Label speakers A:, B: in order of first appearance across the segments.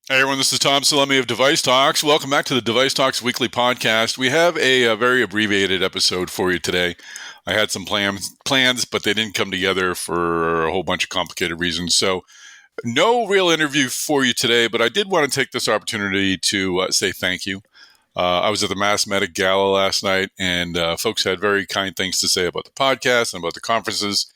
A: Hey everyone, this is Tom Salemi of Device Talks. Welcome back to the Device Talks Weekly podcast. We have a very abbreviated episode for you today. I had some plans, but they didn't come together for a whole bunch of complicated reasons. So no real interview for you today, but I did want to take this opportunity to say thank you. I was at the Mass Medic Gala last night, and folks had very kind things to say about the podcast and about the conferences.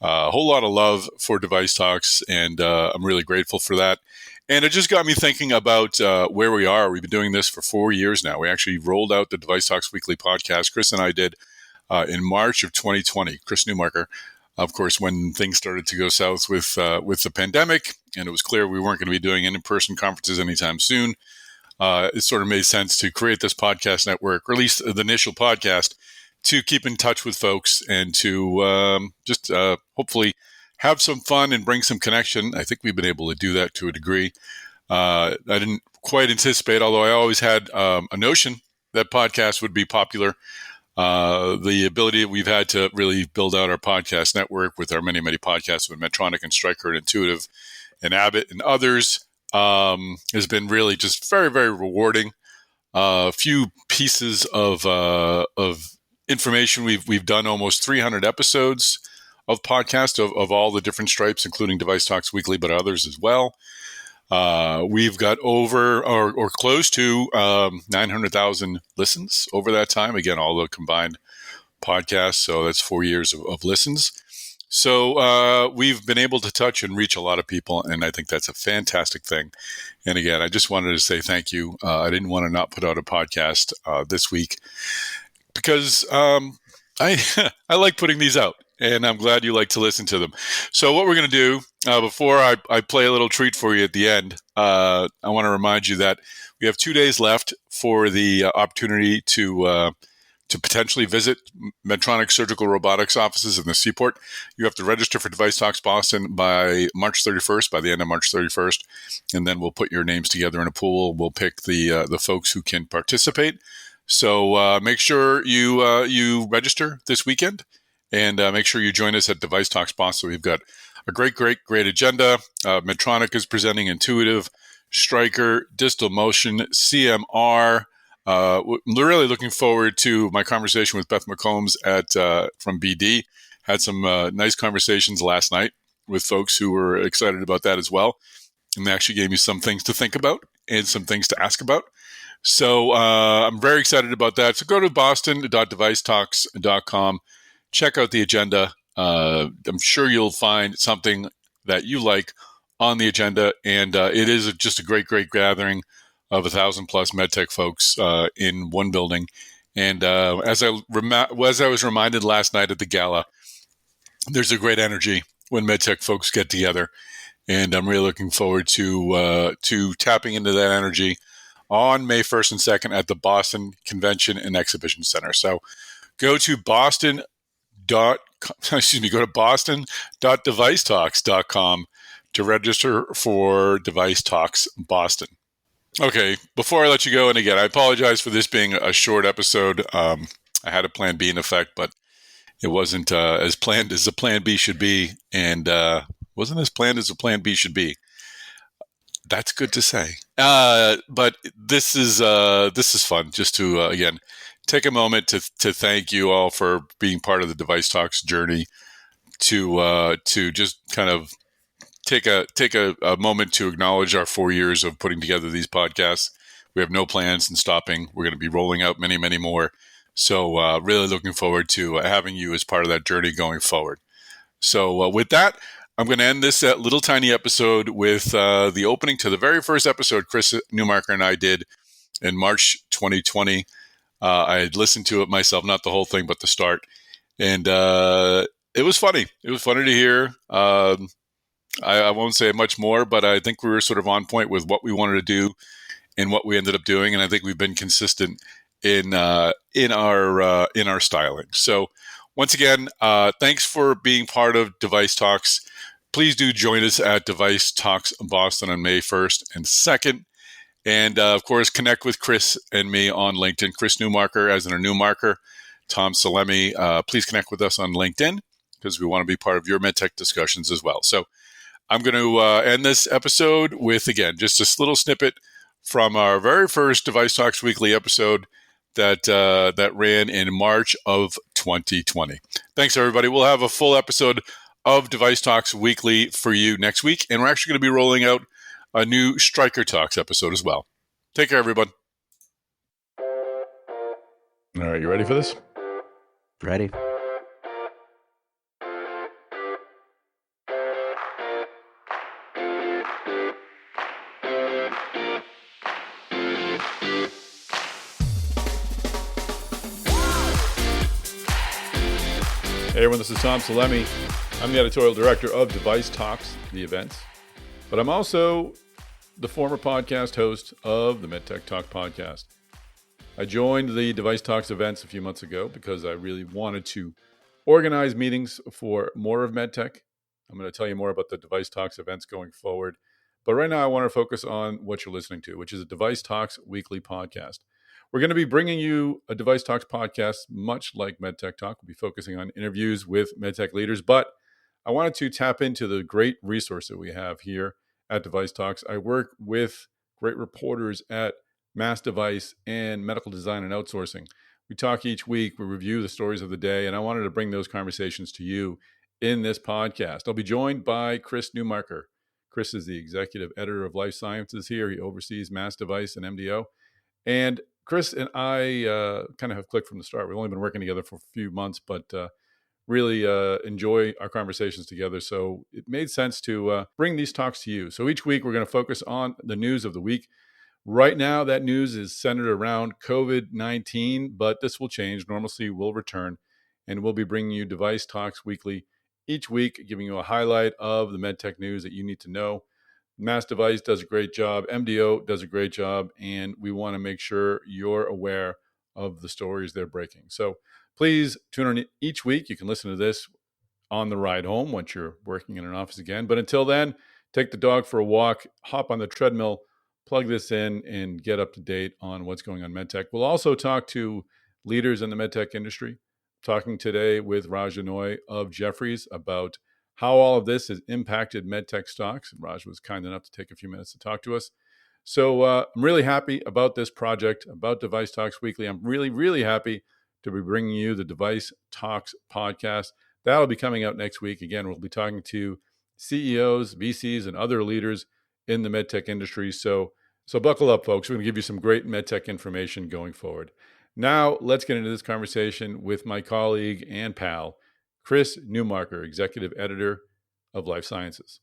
A: A whole lot of love for Device Talks, and I'm really grateful for that. And it just got me thinking about where we are. We've been doing this for 4 years now. We actually rolled out the Device Talks Weekly podcast. Chris and I did in March of 2020. Chris Newmarker, of course, when things started to go south with the pandemic, and it was clear we weren't going to be doing in-person conferences anytime soon. It sort of made sense to create this podcast network, or at least the initial podcast, to keep in touch with folks and to just hopefully have some fun and bring some connection. I think we've been able to do that to a degree. I didn't quite anticipate, although I always had a notion that podcasts would be popular. The ability that we've had to really build out our podcast network with our many, many podcasts with Medtronic and Stryker and Intuitive and Abbott and others has been really just very, very rewarding. A few pieces of information. We've done almost 300 episodes of podcast of all the different stripes, including Device Talks Weekly, but others as well. We've got over or close to 900,000 listens over that time. Again, all the combined podcasts. So that's 4 years of listens. So we've been able to touch and reach a lot of people, and I think that's a fantastic thing. And again, I just wanted to say thank you. I didn't want to not put out a podcast this week because I I like putting these out, and I'm glad you like to listen to them. So what we're going to do, before I play a little treat for you at the end, I want to remind you that we have 2 days left for the opportunity to potentially visit Medtronic Surgical Robotics offices in the Seaport. You have to register for Device Talks Boston by March 31st, by the end of March 31st, and then we'll put your names together in a pool. We'll pick the folks who can participate. So make sure you register this weekend, and make sure you join us at Device Talks Boston. We've got a great agenda. Medtronic is presenting Intuitive, Stryker, Distal Motion, CMR. We're really looking forward to my conversation with Beth McCombs from BD. Had some nice conversations last night with folks who were excited about that as well. And they actually gave me some things to think about and some things to ask about. So I'm very excited about that. So go to boston.devicetalks.com. Check out the agenda. I'm sure you'll find something that you like on the agenda. And it is just a great gathering of 1,000 plus Medtech folks in one building. And as I was reminded last night at the gala, there's a great energy when Medtech folks get together. And I'm really looking forward to tapping into that energy on May 1st and 2nd at the Boston Convention and Exhibition Center. So go to boston.devicetalks.com to register for Device Talks Boston. Okay, before I let you go, and again, I apologize for this being a short episode. I had a plan B in effect, but it wasn't as planned as a plan B should be, and wasn't as planned as a plan B should be. That's good to say. But this is fun, just to again take a moment to thank you all for being part of the Device Talks journey. To just kind of take a moment to acknowledge our 4 years of putting together these podcasts. We have no plans in stopping. We're going to be rolling out many, many more. So really looking forward to having you as part of that journey going forward. So with that, I'm going to end this little tiny episode with the opening to the very first episode Chris Newmarker and I did in March 2020. I had listened to it myself, not the whole thing, but the start. And it was funny. It was funny to hear. I won't say much more, but I think we were sort of on point with what we wanted to do and what we ended up doing. And I think we've been consistent in our styling. So once again, thanks for being part of Device Talks. Please do join us at Device Talks Boston on May 1st and 2nd. And of course, connect with Chris and me on LinkedIn. Chris Newmarker as in a Newmarker. Tom Salemi. Please connect with us on LinkedIn because we want to be part of your MedTech discussions as well. So I'm going to end this episode with, again, just this little snippet from our very first Device Talks Weekly episode that ran in March of 2020. Thanks, everybody. We'll have a full episode of Device Talks Weekly for you next week, and we're actually going to be rolling out a new Striker Talks episode as well. Take care, everyone. All right, you ready for this?
B: Ready.
A: Hey everyone, this is Tom Salemi. I'm the editorial director of DeviceTalks, the events, but I'm also the former podcast host of the Medtech Talk podcast. I joined the DeviceTalks events a few months ago because I really wanted to organize meetings for more of Medtech. I'm going to tell you more about the DeviceTalks events going forward, but right now I want to focus on what you're listening to, which is a DeviceTalks weekly podcast. We're going to be bringing you a DeviceTalks podcast, much like Medtech Talk. We'll be focusing on interviews with Medtech leaders, but I wanted to tap into the great resource that we have here at DeviceTalks. I work with great reporters at Mass Device and Medical Design and Outsourcing. We talk each week, we review the stories of the day, and I wanted to bring those conversations to you in this podcast. I'll be joined by Chris Newmarker. Chris is the executive editor of Life Sciences here. He oversees Mass Device and MDO. And Chris and I kind of have clicked from the start. We've only been working together for a few months, but really enjoy our conversations together. So it made sense to bring these talks to you. So each week we're going to focus on the news of the week. Right now, that news is centered around COVID-19, but this will change. Normalcy will return, and we'll be bringing you Device Talks Weekly each week, giving you a highlight of the MedTech news that you need to know. Mass Device does a great job. MDO does a great job, and we want to make sure you're aware of the stories they're breaking. So please tune in each week. You can listen to this on the ride home once you're working in an office again. But until then, take the dog for a walk, hop on the treadmill, plug this in, and get up to date on what's going on in MedTech. We'll also talk to leaders in the MedTech industry. Talking today with Raj Denoy of Jefferies about how all of this has impacted MedTech stocks. Raj was kind enough to take a few minutes to talk to us. So I'm really happy about this project, about Device Talks Weekly. I'm really, really happy to be bringing you the Device Talks podcast. That'll be coming out next week. Again, we'll be talking to CEOs, VCs, and other leaders in the MedTech industry. So buckle up, folks. We're going to give you some great MedTech information going forward. Now, let's get into this conversation with my colleague and pal, Chris Newmarker, executive editor of Life Sciences.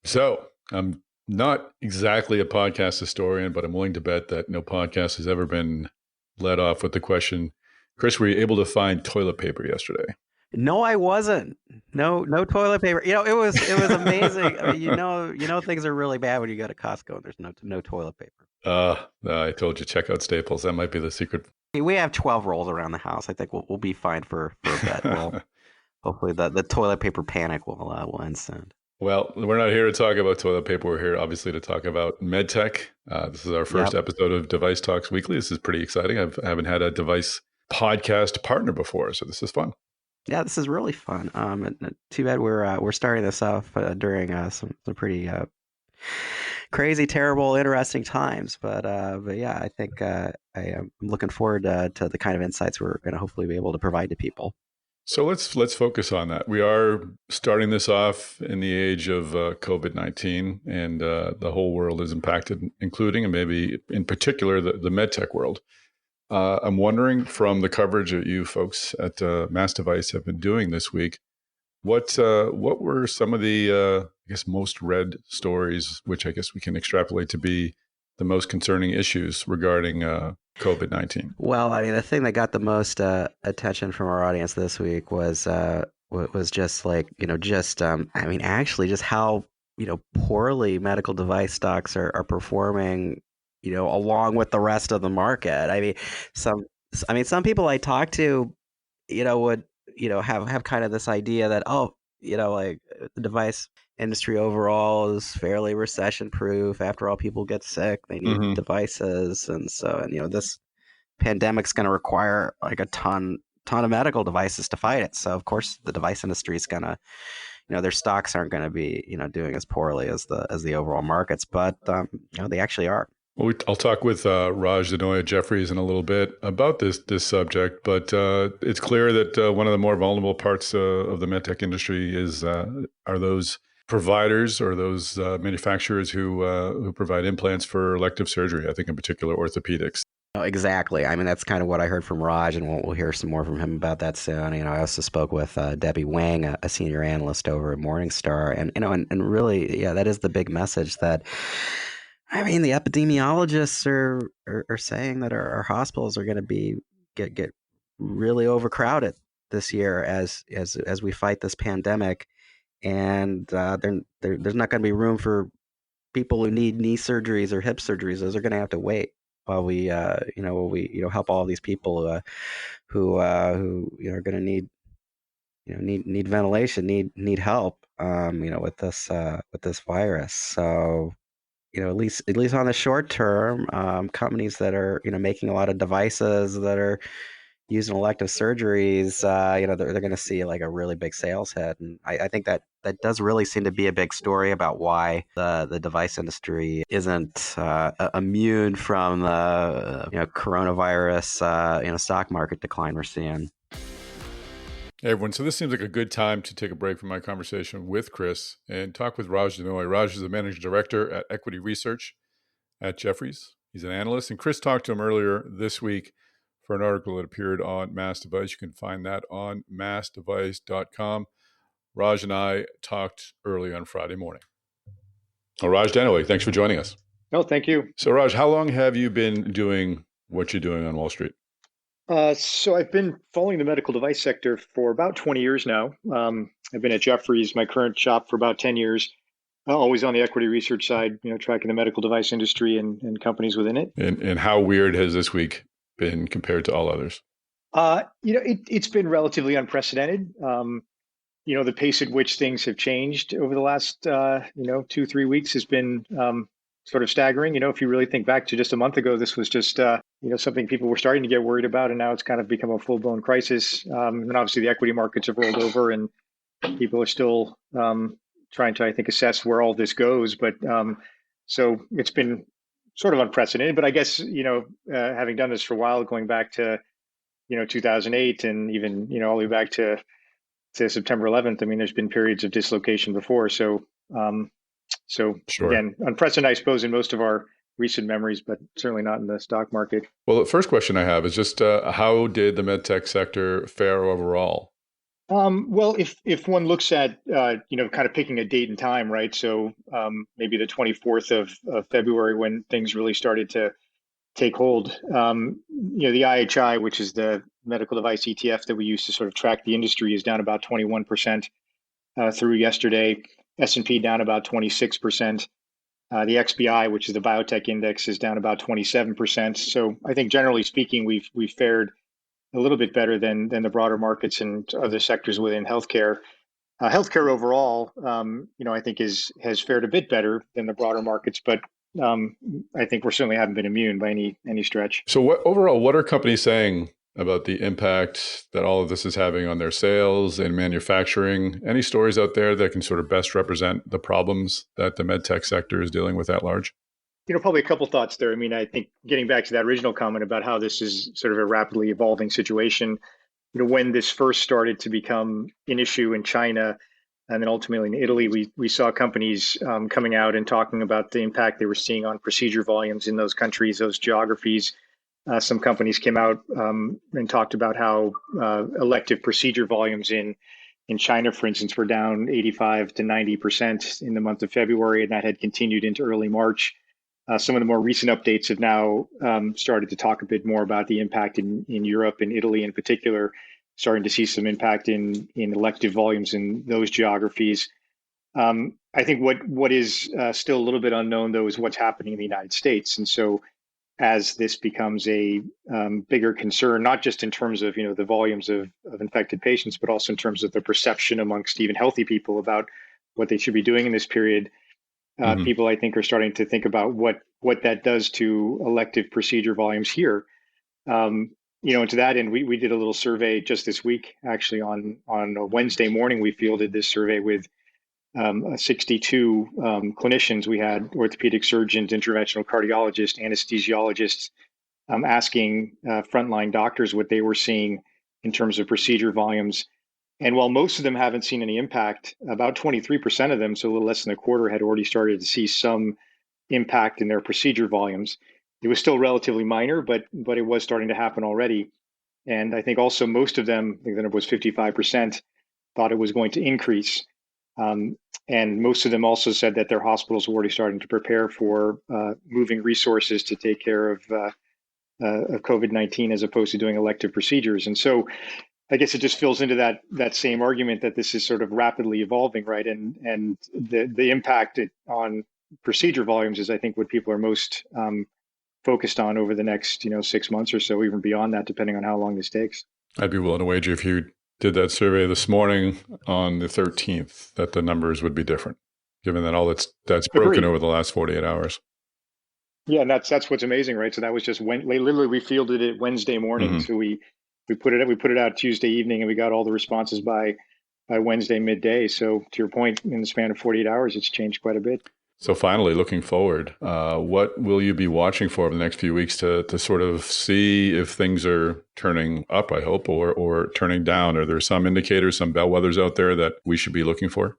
A: So I'm not exactly a podcast historian, but I'm willing to bet that no podcast has ever been led off with the question, Chris, were you able to find toilet paper yesterday?
B: No, I wasn't. No toilet paper. It was amazing. I mean, you know things are really bad when you go to Costco and there's no toilet paper.
A: I told you, check out Staples. That might be the secret.
B: We have 12 rolls around the house. I think we'll be fine for a bit. Well, hopefully the toilet paper panic will end soon.
A: Well, we're not here to talk about toilet paper. We're here, obviously, to talk about MedTech. This is our first episode of Device Talks Weekly. This is pretty exciting. I haven't had a device podcast partner before, so this is fun.
B: Yeah, this is really fun. And too bad we're starting this off during some pretty crazy, terrible, interesting times. But yeah, I think I'm looking forward to the kind of insights we're going to hopefully be able to provide to people.
A: So let's focus on that. We are starting this off in the age of COVID-19, and the whole world is impacted, including and maybe in particular the MedTech world. I'm wondering, from the coverage that you folks at Mass Device have been doing this week, what were some of the most read stories, which I guess we can extrapolate to be the most concerning issues regarding COVID-19?
B: Well, I mean, the thing that got the most attention from our audience this week was just like, I mean, actually just how, poorly medical device stocks are performing, along with the rest of the market. I mean, some people I talk to, would, have kind of this idea that, like the device industry overall is fairly recession proof. After all, people get sick, they need devices. And so, this pandemic's going to require like a ton of medical devices to fight it. So of course the device industry is going to, their stocks aren't going to be, doing as poorly as the overall markets, but they actually are.
C: Well, I'll talk with Raj Denoy at Jefferies in a little bit about this subject, but it's clear that one of the more vulnerable parts of the medtech industry are those providers or those manufacturers who provide implants for elective surgery. I think in particular orthopedics.
B: Oh, exactly. I mean, that's kind of what I heard from Raj, and we'll hear some more from him about that soon. I also spoke with Debbie Wang, a senior analyst over at Morningstar, and really, yeah, that is the big message that. I mean, the epidemiologists are saying that our hospitals are going to get really overcrowded this year as we fight this pandemic, and there's not going to be room for people who need knee surgeries or hip surgeries. Those are going to have to wait while we help all these people who are going to need ventilation, need help, with this virus. So at least on the short term, companies that are making a lot of devices that are using elective surgeries, they're going to see like a really big sales hit, and I think that does really seem to be a big story about why the device industry isn't immune from the coronavirus stock market decline we're seeing.
C: Hey everyone, so this seems like a good time to take a break from my conversation with Chris and talk with Raj Denoy. Raj is the managing director at equity research at Jefferies. He's an analyst, and Chris talked to him earlier this week for an article that appeared on Mass Device. You can find that on massdevice.com. Raj and I talked early on Friday morning. Well, Raj Denoy, thanks for joining us.
D: No, thank you.
C: So Raj, how long have you been doing what you're doing on Wall Street?
D: So I've been following the medical device sector for about 20 years now. I've been at Jefferies, my current shop, for about 10 years, always on the equity research side, tracking the medical device industry and companies within it.
C: And how weird has this week been compared to all others?
D: It's been relatively unprecedented. The pace at which things have changed over the last, 2-3 weeks has been sort of staggering. If you really think back to just a month ago, this was just, something people were starting to get worried about, and now it's kind of become a full-blown crisis. And obviously the equity markets have rolled over, and people are still trying to, I think, assess where all this goes. But so it's been sort of unprecedented. But I guess, having done this for a while, going back to, 2008 and even, all the way back to September 11th, I mean, there's been periods of dislocation before. So
C: Sure.
D: Again, unprecedented, I suppose, in most of our recent memories, but certainly not in the stock market.
C: Well, the first question I have is just how did the medtech sector fare overall?
D: Well, if one looks at, kind of picking a date and time, right? So maybe the 24th of February when things really started to take hold. The IHI, which is the medical device ETF that we use to sort of track the industry, is down about 21% through yesterday. S&P down about 26%. The XBI, which is the biotech index, is down about 27%. So I think generally speaking, we've fared a little bit better than the broader markets and other sectors within healthcare. Healthcare overall, I think has fared a bit better than the broader markets, but I think we certainly haven't been immune by any stretch.
C: So what are companies saying about the impact that all of this is having on their sales and manufacturing? Any stories out there that can sort of best represent the problems that the medtech sector is dealing with at large?
D: Probably a couple thoughts there. I mean, I think getting back to that original comment about how this is sort of a rapidly evolving situation, when this first started to become an issue in China and then ultimately in Italy, we saw companies coming out and talking about the impact they were seeing on procedure volumes in those countries, those geographies. Some companies came out and talked about how elective procedure volumes in China, for instance, were down 85 to 90% in the month of February, and that had continued into early March. Some of the more recent updates have now started to talk a bit more about the impact in Europe and Italy in particular, starting to see some impact in elective volumes in those geographies. I think what is still a little bit unknown, though, is what's happening in the United States. And so as this becomes a bigger concern, not just in terms of the volumes of infected patients, but also in terms of the perception amongst even healthy people about what they should be doing in this period, people, I think, are starting to think about what that does to elective procedure volumes here. And to that end, we did a little survey just this week, actually on a Wednesday morning. We fielded this survey with 62 clinicians. We had orthopedic surgeons, interventional cardiologists, anesthesiologists, asking frontline doctors what they were seeing in terms of procedure volumes. And while most of them haven't seen any impact, about 23% of them, so a little less than a quarter, had already started to see some impact in their procedure volumes. It was still relatively minor, but it was starting to happen already. And I think also most of them, I think the number was 55%, thought it was going to increase. And most of them also said that their hospitals were already starting to prepare for moving resources to take care of COVID-19 as opposed to doing elective procedures. And so I guess it just fills into that same argument that this is sort of rapidly evolving, right? And the impact on procedure volumes is, I think, what people are most focused on over the next 6 months or so, even beyond that, depending on how long this takes.
C: I'd be willing to wager if you did that survey this morning on the 13th that the numbers would be different, given that all that's broken
D: Agreed.
C: over the last 48 hours.
D: Yeah, and that's what's amazing, right? So that was just literally we fielded it Wednesday morning.
C: Mm-hmm.
D: So we put it out Tuesday evening, and we got all the responses by Wednesday midday. So to your point, in the span of 48 hours, it's changed quite a bit.
C: So finally, looking forward, what will you be watching for over the next few weeks to sort of see if things are turning up, I hope, or turning down? Are there some indicators, some bellwethers out there that we should be looking for?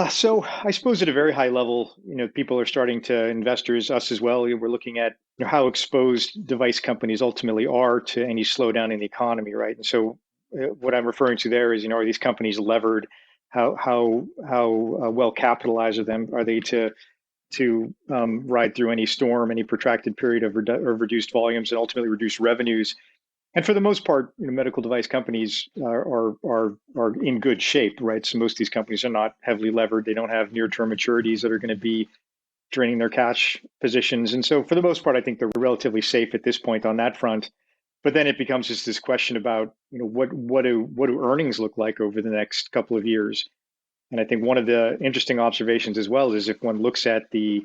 D: So I suppose at a very high level, people are starting to, investors, us as well, we're looking at how exposed device companies ultimately are to any slowdown in the economy, right? And so what I'm referring to there is, are these companies levered? How well capitalized are they to ride through any storm, any protracted period of reduced volumes, and ultimately reduce revenues? And for the most part, medical device companies are in good shape, right? So most of these companies are not heavily levered. They don't have near-term maturities that are going to be draining their cash positions. And so for the most part, I think they're relatively safe at this point on that front. But then it becomes just this question about, what do earnings look like over the next couple of years? And I think one of the interesting observations as well is if one looks at the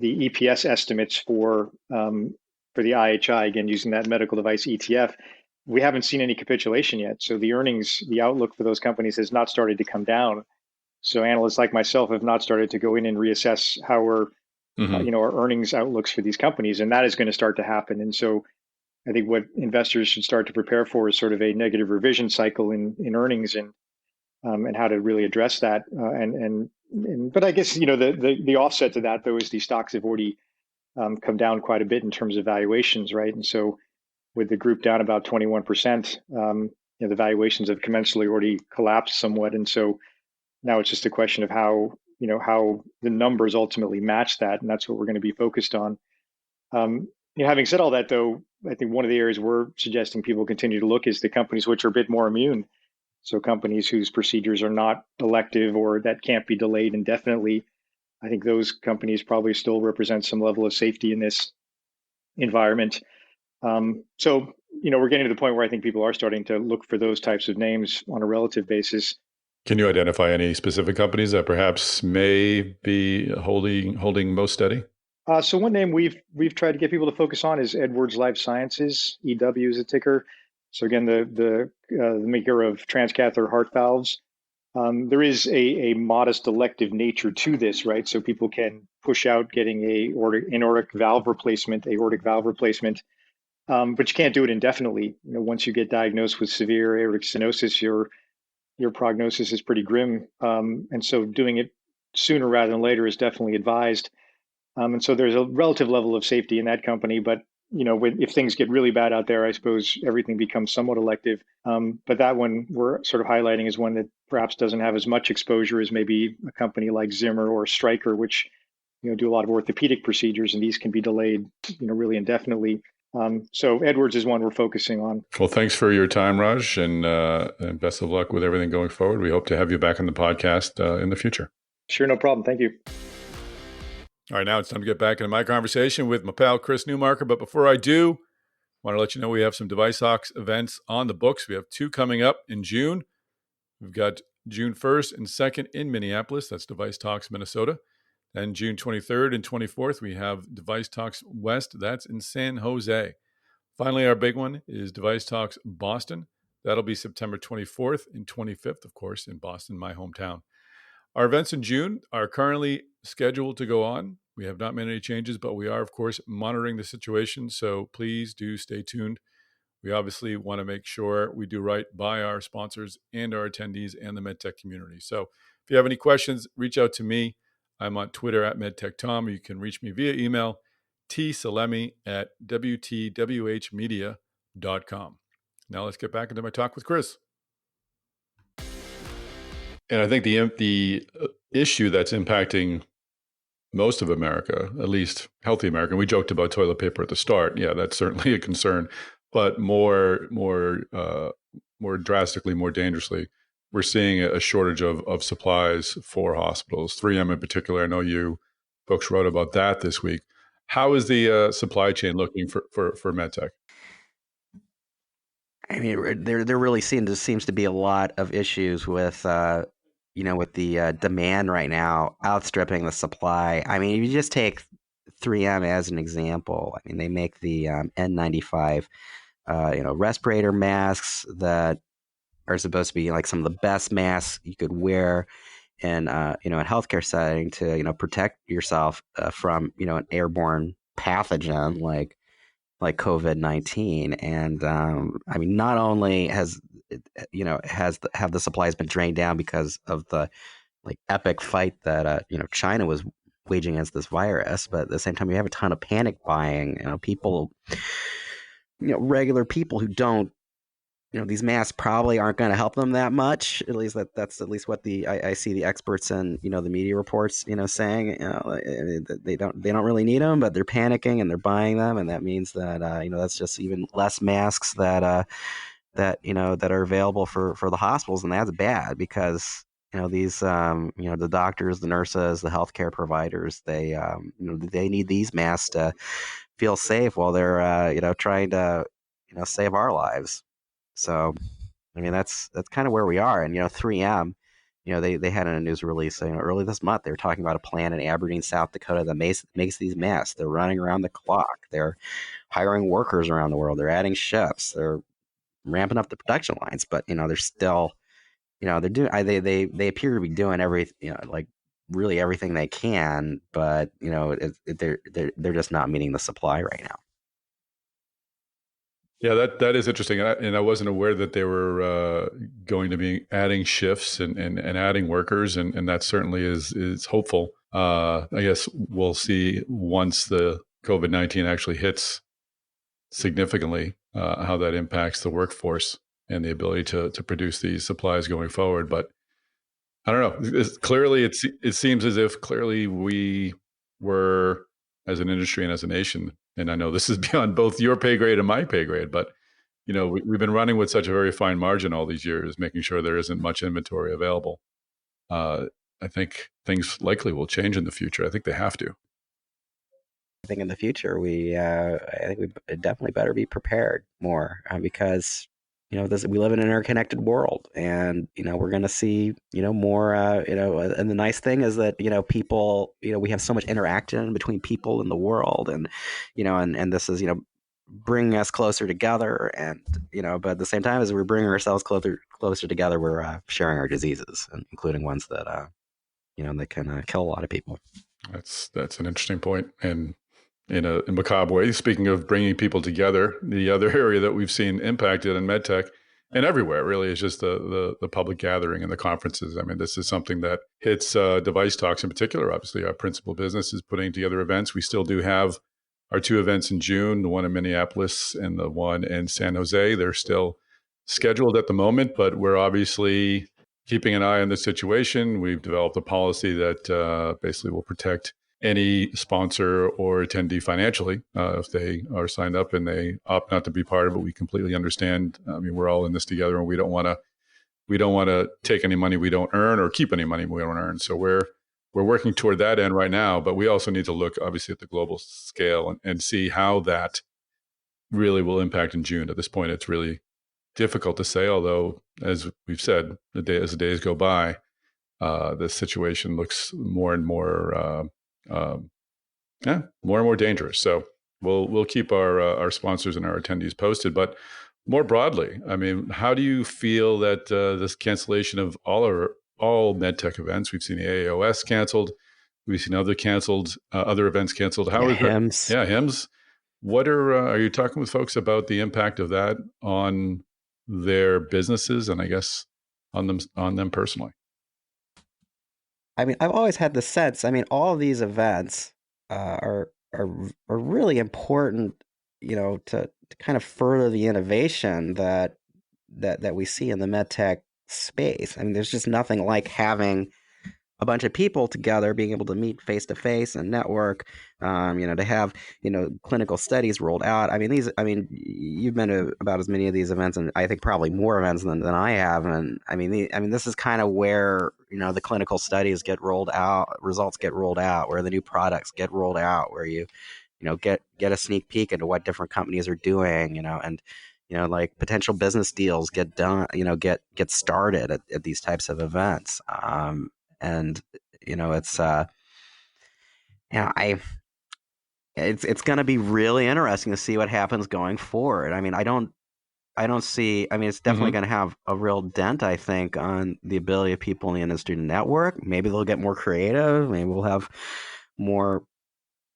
D: EPS estimates for the IHI, again, using that medical device ETF, we haven't seen any capitulation yet. So the earnings, the outlook for those companies has not started to come down. So analysts like myself have not started to go in and reassess how our earnings outlooks for these companies, and that is going to start to happen. And so I think what investors should start to prepare for is sort of a negative revision cycle in earnings and how to really address that. But I guess the offset to that though is these stocks have already come down quite a bit in terms of valuations, right? And so with the group down about 21%, the valuations have commensurately already collapsed somewhat. And so now it's just a question of how the numbers ultimately match that. And that's what we're going to be focused on. Having said all that, though, I think one of the areas we're suggesting people continue to look is the companies which are a bit more immune. So companies whose procedures are not elective or that can't be delayed indefinitely. I think those companies probably still represent some level of safety in this environment. So we're getting to the point where I think people are starting to look for those types of names on a relative basis.
C: Can you identify any specific companies that perhaps may be holding most steady?
D: So one name we've tried to get people to focus on is Edwards Life Sciences. EW is a ticker. So again, the maker of transcatheter heart valves. There is a modest elective nature to this, right? So people can push out getting aortic valve replacement, but you can't do it indefinitely. Once you get diagnosed with severe aortic stenosis, your prognosis is pretty grim, and so doing it sooner rather than later is definitely advised. And so there's a relative level of safety in that company, but if things get really bad out there, I suppose everything becomes somewhat elective. But that one we're sort of highlighting is one that perhaps doesn't have as much exposure as maybe a company like Zimmer or Stryker, which do a lot of orthopedic procedures, and these can be delayed, really indefinitely. So Edwards is one we're focusing on.
C: Well, thanks for your time, Raj, and best of luck with everything going forward. We hope to have you back on the podcast in the future.
D: Sure, no problem. Thank you.
C: All right, now it's time to get back into my conversation with my pal, Chris Newmarker. But before I do, I want to let you know we have some DeviceTalks events on the books. We have 2 coming up in June. We've got June 1st and 2nd in Minneapolis. That's DeviceTalks, Minnesota. Then June 23rd and 24th, we have DeviceTalks West. That's in San Jose. Finally, our big one is Device Talks Boston. That'll be September 24th and 25th, of course, in Boston, my hometown. Our events in June are currently scheduled to go on. We have not made any changes, but we are, of course, monitoring the situation. So please do stay tuned. We obviously want to make sure we do right by our sponsors and our attendees and the MedTech community. So if you have any questions, reach out to me. I'm on Twitter at MedTechTom. You can reach me via email, tsalemi@wtwhmedia.com. Now let's get back into my talk with Chris. And I think the issue that's impacting most of America, at least healthy America, and we joked about toilet paper at the start. Yeah, that's certainly a concern. But more drastically, more dangerously, we're seeing a shortage of supplies for hospitals. 3M in particular, I know you folks wrote about that this week. How is the supply chain looking for MedTech?
B: I mean, there really seems to be a lot of issues with with the demand right now outstripping the supply. I mean, if you just take 3M as an example, I mean, they make the N95, respirator masks that are supposed to be like some of the best masks you could wear in a healthcare setting to protect yourself from an airborne pathogen like COVID-19. And I mean, not only have the supplies been drained down because of the epic fight that China was waging against this virus, but at the same time you have a ton of panic buying. People, regular people who don't, these masks probably aren't going to help them that much. At least that's at least what I see the experts and the media reports saying. They don't really need them, but they're panicking and they're buying them, and that means that that's just even less masks that are available for the hospitals, and that's bad because these the doctors, the nurses, the healthcare providers, they need these masks to feel safe while they're trying to save our lives. So, I mean, that's kind of where we are. And 3M, they had in a news release early this month, they were talking about a plant in Aberdeen, South Dakota that makes these masks. They're running around the clock. They're hiring workers around the world. They're adding shifts. They're ramping up the production lines, but they're still, they're doing. They appear to be doing really everything they can, but they're just not meeting the supply right now.
C: Yeah, that is interesting, and I wasn't aware that they were going to be adding shifts and adding workers, and that certainly is hopeful. I guess we'll see once the COVID-19 actually hits significantly how that impacts the workforce and the ability to produce these supplies going forward. But I don't know. It seems as if clearly we were, as an industry and as a nation, and I know this is beyond both your pay grade and my pay grade, but we've been running with such a very fine margin all these years, making sure there isn't much inventory available. I think things likely will change in the future. I think they have to.
B: I think in the future we definitely better be prepared more because we live in an interconnected world, and we're going to see more. And the nice thing is that people we have so much interaction between people in the world, and and this is bringing us closer together, and but at the same time as we're bringing ourselves closer together, we're sharing our diseases, and including ones that that can kill a lot of people.
C: That's an interesting point, and in a macabre way, speaking of bringing people together, the other area that we've seen impacted in MedTech and everywhere really is just the public gathering and the conferences. I mean, this is something that hits Device Talks in particular. Obviously, our principal business is putting together events. We still do have our two events in June, the one in Minneapolis and the one in San Jose. They're still scheduled at the moment, but we're obviously keeping an eye on the situation. We've developed a policy that basically will protect any sponsor or attendee financially if they are signed up and they opt not to be part of it. We completely understand. I mean, we're all in this together, and we don't want to take any money we don't earn or keep any money we don't earn. So we're working toward that end right now, but we also need to look obviously at the global scale and see how that really will impact in June. At this point, it's really difficult to say, although as we've said, as the days go by, the situation looks more and more dangerous. So we'll keep our sponsors and our attendees posted. But more broadly, I mean, how do you feel that this cancellation of all MedTech events? We've seen the AAOS canceled. We've seen other events canceled. How is that?
B: HIMSS.
C: Yeah, HIMSS. What are you talking with folks about the impact of that on their businesses and I guess on them personally?
B: I mean, I've always had the sense. I mean, all of these events are really important, to kind of further the innovation that we see in the medtech space. I mean, there's just nothing like having a bunch of people together, being able to meet face to face and network, to have, clinical studies rolled out. I mean, you've been to about as many of these events, and I think probably more events than I have. And I mean, this is kind of where, the clinical studies get rolled out, results get rolled out, where the new products get rolled out, where you get a sneak peek into what different companies are doing, and like potential business deals get done, get started at these types of events. And it's it's going to be really interesting to see what happens going forward. I mean, I don't see. I mean, it's definitely going to have a real dent, I think, on the ability of people in the industry to network. Maybe they'll get more creative. Maybe we'll have more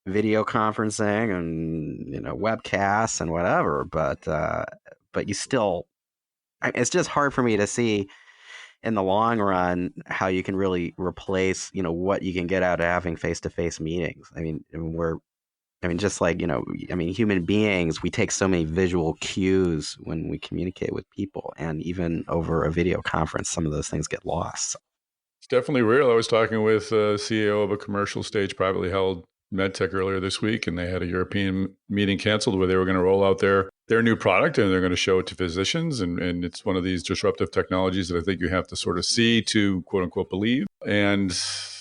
B: video conferencing and webcasts and whatever. But you still, it's just hard for me to see in the long run how you can really replace what you can get out of having face-to-face meetings. I mean, just like human beings, we take so many visual cues when we communicate with people, and even over a video conference some of those things get lost.
C: It's definitely real. I was talking with a CEO of a commercial stage privately held medtech earlier this week, and they had a European meeting canceled where they were going to roll out their new product and they're going to show it to physicians. And it's one of these disruptive technologies that I think you have to sort of see to quote unquote believe. And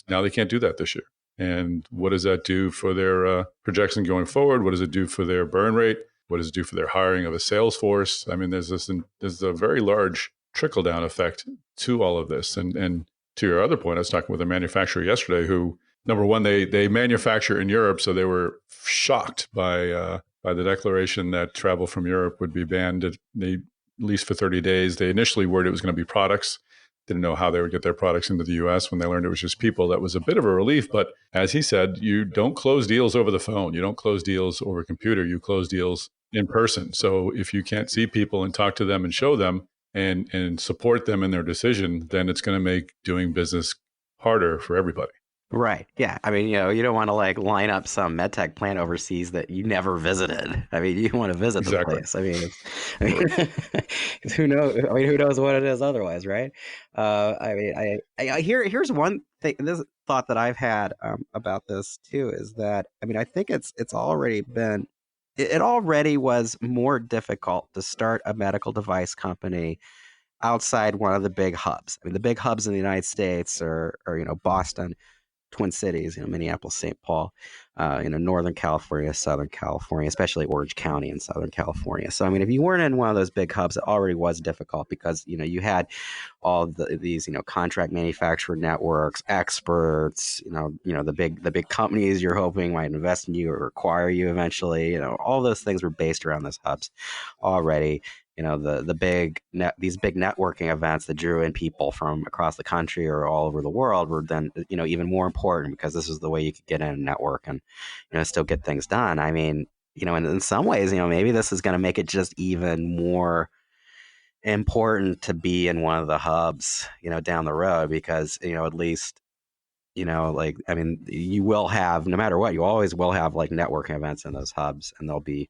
C: now they can't do that this year. And what does that do for their projection going forward? What does it do for their burn rate? What does it do for their hiring of a sales force? I mean, there's a very large trickle down effect to all of this. And to your other point, I was talking with a manufacturer yesterday who, number one, they manufacture in Europe, so they were shocked by the declaration that travel from Europe would be banned at least for 30 days. They initially worried it was going to be products, didn't know how they would get their products into the U.S. When they learned it was just people, that was a bit of a relief. But as he said, you don't close deals over the phone. You don't close deals over a computer. You close deals in person. So if you can't see people and talk to them and show them and support them in their decision, then it's going to make doing business harder for everybody.
B: Right. Yeah. I mean, you don't want to like line up some medtech plant overseas that you never visited. I mean, you want to visit the place. I mean, who knows? I mean, who knows what it is otherwise, right? Here's one thing. This thought that I've had about this too is that I mean, I think it's already been. It already was more difficult to start a medical device company outside one of the big hubs. I mean, the big hubs in the United States are Boston, Twin Cities, Minneapolis, St. Paul, Northern California, Southern California, especially Orange County in Southern California. So, I mean, if you weren't in one of those big hubs, it already was difficult because, you had all these, contract manufacturer networks, experts, the big companies you're hoping might invest in you or acquire you eventually, all those things were based around those hubs already. These big networking events that drew in people from across the country or all over the world were then, even more important because this is the way you could get in and network and, still get things done. I mean, and in some ways, maybe this is going to make it just even more important to be in one of the hubs, down the road because, at least, I mean, you will have, no matter what, you always will have like networking events in those hubs and there'll be,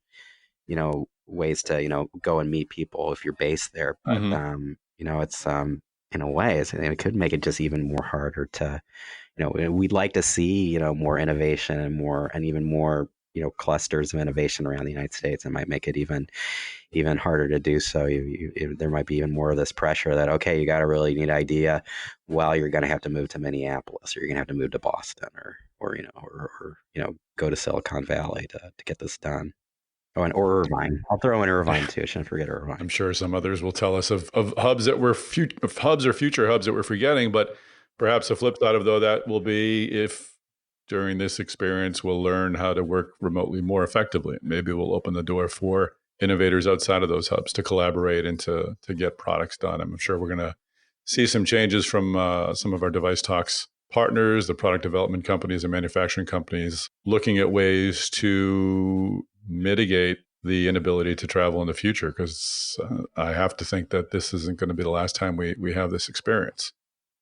B: ways to go and meet people if you're based there, but it's in a way it could make it just even more harder to we'd like to see more innovation and even more clusters of innovation around the United States. It might make it even harder to do so. There might be even more of this pressure that okay, you got a really neat idea, well, you're going to have to move to Minneapolis or you're going to have to move to Boston or go to Silicon Valley to get this done. Oh, and or Irvine. I'll throw in Irvine too. I shouldn't forget Irvine.
C: I'm sure some others will tell us of hubs that were hubs or future hubs that we're forgetting. But perhaps the flip side of that will be if during this experience will learn how to work remotely more effectively. Maybe we'll open the door for innovators outside of those hubs to collaborate and to get products done. I'm sure we're going to see some changes from some of our Device Talks partners, the product development companies and manufacturing companies, looking at ways to mitigate the inability to travel in the future, because I have to think that this isn't going to be the last time we have this experience.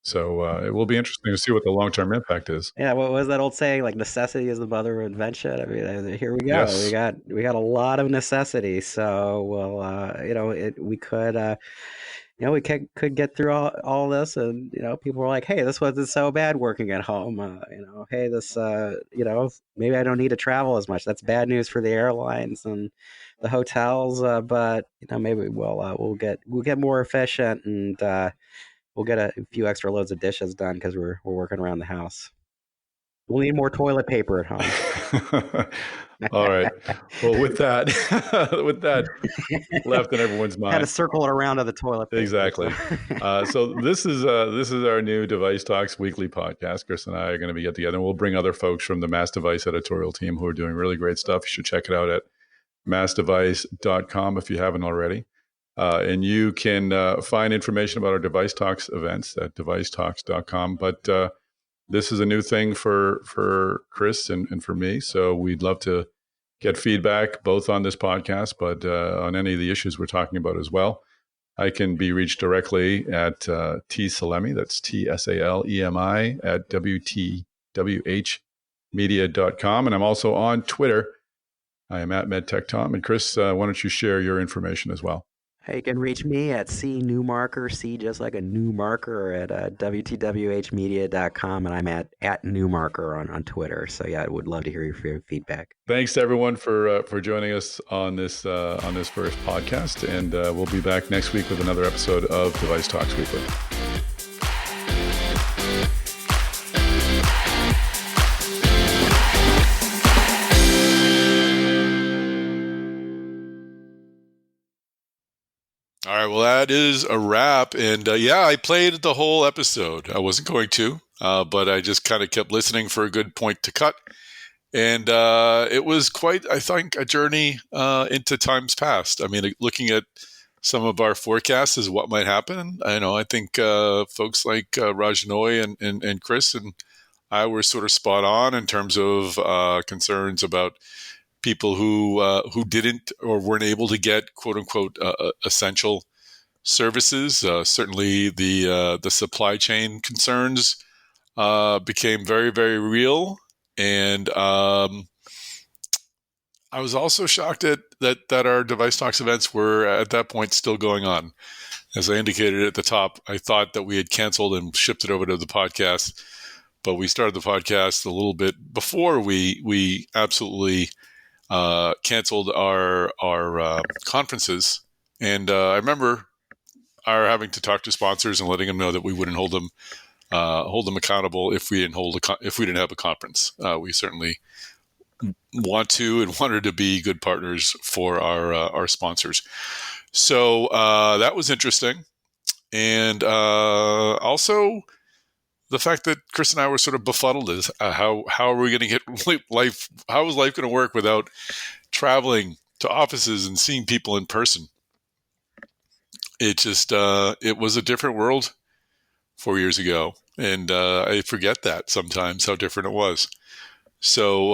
C: So it will be interesting to see what the long-term impact is.
B: Yeah, what was that old saying? Like, necessity is the mother of invention. I mean, here we go.
C: Yes.
B: We got a lot of necessity. So, well, we could, we could get through all this, and people were like, hey, this wasn't so bad working at home. Hey, this, maybe I don't need to travel as much. That's bad news for the airlines and the hotels, but maybe we'll get more efficient, and we'll get a few extra loads of dishes done because we're working around the house. We'll need more toilet paper at home.
C: All right. Well, with that left in everyone's mind,
B: had to circle it around to the toilet paper.
C: Exactly. So this is our new Device Talks Weekly podcast. Chris and I are going to get together, and we'll bring other folks from the Mass Device editorial team who are doing really great stuff. You should check it out at massdevice.com if you haven't already. And you can find information about our Device Talks events at devicetalks.com. But this is a new thing for Chris and for me. So we'd love to get feedback both on this podcast, but on any of the issues we're talking about as well. I can be reached directly at T Salemi, that's TSALEMI at WTWHmedia.com. And I'm also on Twitter. I am at Medtech Tom. And Chris, why don't you share your information as well?
B: Hey, you can reach me at C Newmarker, C just like a Newmarker, at WTWHmedia.com, and I'm at Newmarker on Twitter. So yeah, I would love to hear your feedback.
C: Thanks to everyone for joining us on this first podcast, and we'll be back next week with another episode of Device Talks Weekly.
A: All right, well, that is a wrap. And I played the whole episode. I wasn't going to, but I just kind of kept listening for a good point to cut. And it was quite, I think, a journey into times past. I mean, looking at some of our forecasts as what might happen. I think folks like Raj Noy and Chris and I were sort of spot on in terms of concerns about people who didn't or weren't able to get quote unquote essential services. Certainly the supply chain concerns became very, very real. And I was also shocked that our Device Talks events were at that point still going on. As I indicated at the top, I thought that we had canceled and shifted over to the podcast, but we started the podcast a little bit before we absolutely canceled our conferences. And I remember our having to talk to sponsors and letting them know that we wouldn't hold them accountable if we didn't have a conference. We certainly want to and wanted to be good partners for our sponsors. So that was interesting. And also the fact that Chris and I were sort of befuddled is how are we going to get life? How is life going to work without traveling to offices and seeing people in person? It just it was a different world 4 years ago, and I forget that sometimes how different it was. So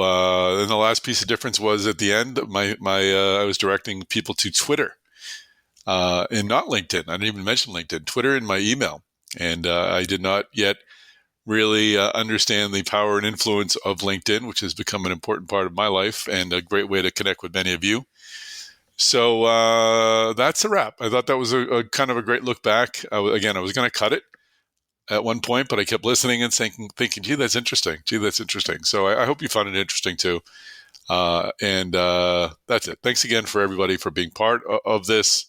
A: then the last piece of difference was at the end. I was directing people to Twitter and not LinkedIn. I didn't even mention LinkedIn. Twitter in my email, and I did not yet really understand the power and influence of LinkedIn, which has become an important part of my life and a great way to connect with many of you. So that's a wrap. I thought that was a kind of a great look back. I was going to cut it at one point, but I kept listening and thinking, gee, that's interesting. So I hope you found it interesting too. And that's it. Thanks again for everybody for being part of this.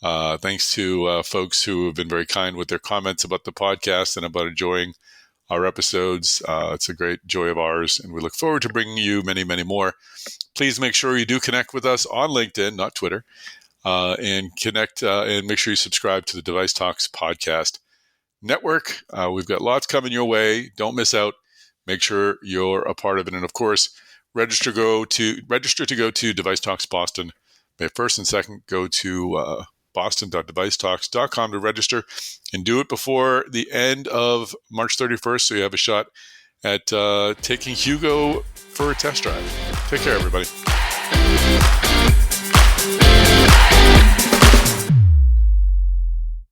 A: Thanks to folks who have been very kind with their comments about the podcast and about enjoying our episodes. It's a great joy of ours, and we look forward to bringing you many, many more. Please make sure you do connect with us on LinkedIn, not Twitter, and connect and make sure you subscribe to the Device Talks podcast network. We've got lots coming your way. Don't miss out. make sure you're a part of it. And of course, register to go to Device Talks Boston. May 1st and 2nd, go to boston.devicetalks.com to register, and do it before the end of March 31st so you have a shot at taking Hugo for a test drive. Take care, everybody.